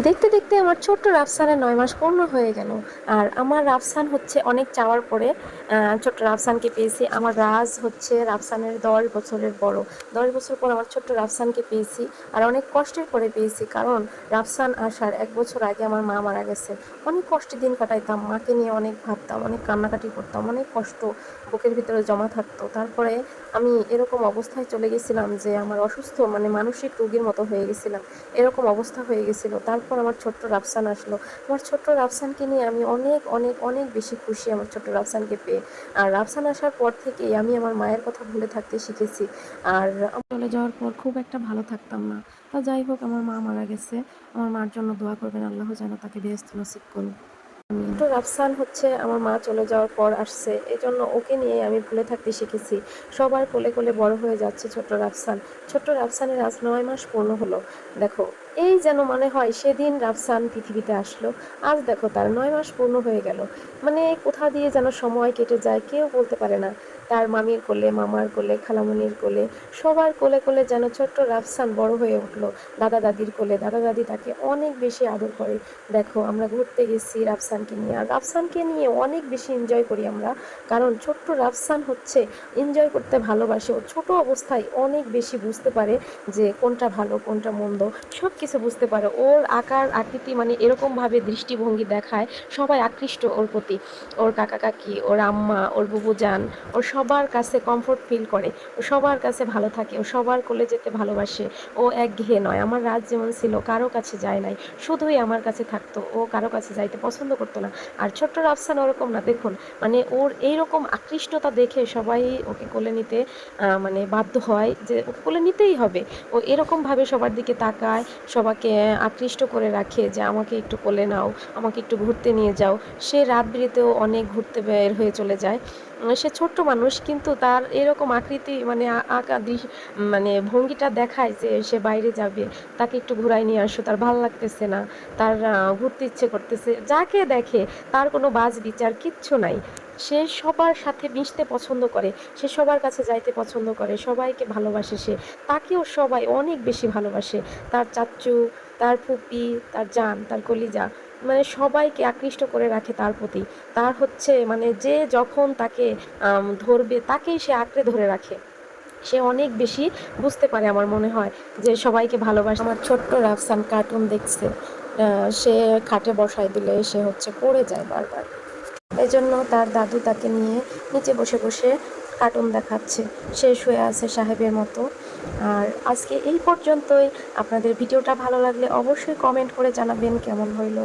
দেখতে দেখতে আমার ছোট্ট রাফসানের ৯ মাস পূর্ণ হয়ে গেল। আর আমার রাফসান হচ্ছে অনেক চাওয়ার পরে ছোট্ট রাফসানকে পেয়েছি। আমার রাজ হচ্ছে রাফসানের ১০ বছরের বড়। ১০ বছর পর আমার ছোট্ট রাফসানকে পেয়েছি। আর অনেক কষ্টের পরে পেয়েছি, কারণ রাফসান আসার ১ বছর আগে আমার মা মারা গেছে। অনেক কষ্টে দিন কাটাইতাম, মাকে নিয়ে অনেক ভাবতাম, অনেক কান্নাকাটি করতাম, অনেক কষ্ট বুকের ভিতরে জমা থাকতো। তারপরে আমি এরকম অবস্থায় চলে গেছিলাম যে আমার অসুস্থ, মানে মানসিক রোগীর মতো হয়ে গেছিলাম। এরকম অবস্থা হয়ে গেছিলো। তারপর আমার ছোট্ট রাফসান আসলো। আমার ছোট্ট রাফসানকে নিয়ে আমি অনেক অনেক অনেক বেশি খুশি আমার ছোট্ট রাফসানকে পেয়ে। আর রাফসান আসার পর থেকেই আমি আমার মায়ের কথা ভুলে থাকতে শিখেছি। আর আমি চলে যাওয়ার পর খুব একটা ভালো থাকতাম না। তা যাই হোক, আমার মা মারা গেছে। আমার মার জন্য দোয়া করবেন, আল্লাহ যেন তাকে বেহেশত নসিব করুন। ছোট্ট রাফসান হচ্ছে আমার মা চলে যাওয়ার পর আসছে, এজন্য ওকে নিয়ে আমি ভুলে থাকতে শিখেছি। সবার কোলে কোলে বড় হয়ে যাচ্ছে ছোট্ট রাফসান। ছোট্ট রাফসানের আজ ৯ মাস পূর্ণ হলো। দেখো, এই যেন মনে হয় সেদিন রাফসান পৃথিবীতে আসলো। আজ দেখো তার ৯ মাস পূর্ণ হয়ে গেল। মানে কোথা দিয়ে যেন সময় কেটে যায় কেউ বলতে পারে না। তার মামির কোলে, মামার কোলে, খালামণির কোলে, সবার কোলে কোলে যেন ছোট্ট রাফসান বড় হয়ে উঠলো। দাদা দাদির কোলে, দাদা দাদি তাকে অনেক বেশি আদর করে। দেখো, আমরা ঘুরতে গেছি রাফসানকে নিয়ে, আর রাফসানকে নিয়ে অনেক বেশি এনজয় করি আমরা। কারণ ছোট্ট রাফসান হচ্ছে এনজয় করতে ভালোবাসে। ও ছোট অবস্থায় অনেক বেশি বুঝতে পারে যে কোনটা ভালো কোনটা মন্দ, সব কিছু বুঝতে পারে। ওর আকার আকৃতি মানে এরকমভাবে দৃষ্টিভঙ্গি দেখায়, সবাই আকৃষ্ট ওর প্রতি। ওর কাকা কাকি, ওর আম্মা, ওর বুবুজান, ওর সবার কাছে কমফোর্ট ফিল করে। ও সবার কাছে ভালো থাকে, ও সবার কোলে যেতে ভালোবাসে। ও একঘেয়ে নয়। আমার রাজ যেমন ছিল, কারো কাছে যায় নাই, শুধুই আমার কাছে থাকতো। ও কারো কাছে যাইতে পছন্দ করতো না। আর ছোট্ট রাফসান ওরকম না, দেখুন, মানে ওর এইরকম আকৃষ্টতা দেখে সবাই ওকে কোলে নিতে মানে বাধ্য হয় যে ওকে কোলে নিতেই হবে। ও এরকমভাবে সবার দিকে তাকায়, সবাইকে আকৃষ্ট করে রাখে যে আমাকে একটু কোলে নাও, আমাকে একটু ঘুরতে নিয়ে যাও। সে রাত বিরেতেও অনেক ঘুরতে বের হয়ে চলে যায়। সে ছোট্ট মানুষ, কিন্তু তার এরকম আকৃতি মানে মানে ভঙ্গিটা দেখায় যে সে বাইরে যাবে, তাকে একটু ঘুরাই নিয়ে আসো, তার ভাল লাগতেছে না, তার ঘুরতে ইচ্ছে করতেছে। যাকে দেখে তার কোনো বাজ বিচার কিচ্ছু নাই। সে সবার সাথে মিশতে পছন্দ করে, সে সবার কাছে যাইতে পছন্দ করে, সবাইকে ভালোবাসে সে। তাকেও সবাই অনেক বেশি ভালোবাসে। তার চাচ্চু, তার ফুপি, তার জান, তার কলিজা, মানে সবাইকে আকৃষ্ট করে রাখে তার প্রতি। তার হচ্ছে মানে যে যখন তাকে ধরবে তাকেই সে আঁকড়ে ধরে রাখে। সে অনেক বেশি বুঝতে পারে আমার মনে হয়, যে সবাইকে ভালোবাসে। আমার ছোট্ট রাফসান কার্টুন দেখছে, সে খাটে বসায় দিলে সে হচ্ছে পড়ে যায় বারবার। এজন্য তার দাদু তাকে নিয়ে নিচে বসে বসে কার্টুন দেখাচ্ছে। সে শুয়ে আছে সাহেবের মতো। আর আজকে এই পর্যন্তই। আপনাদের ভিডিওটা ভালো লাগলে অবশ্যই কমেন্ট করে জানাবেন কেমন হইলো।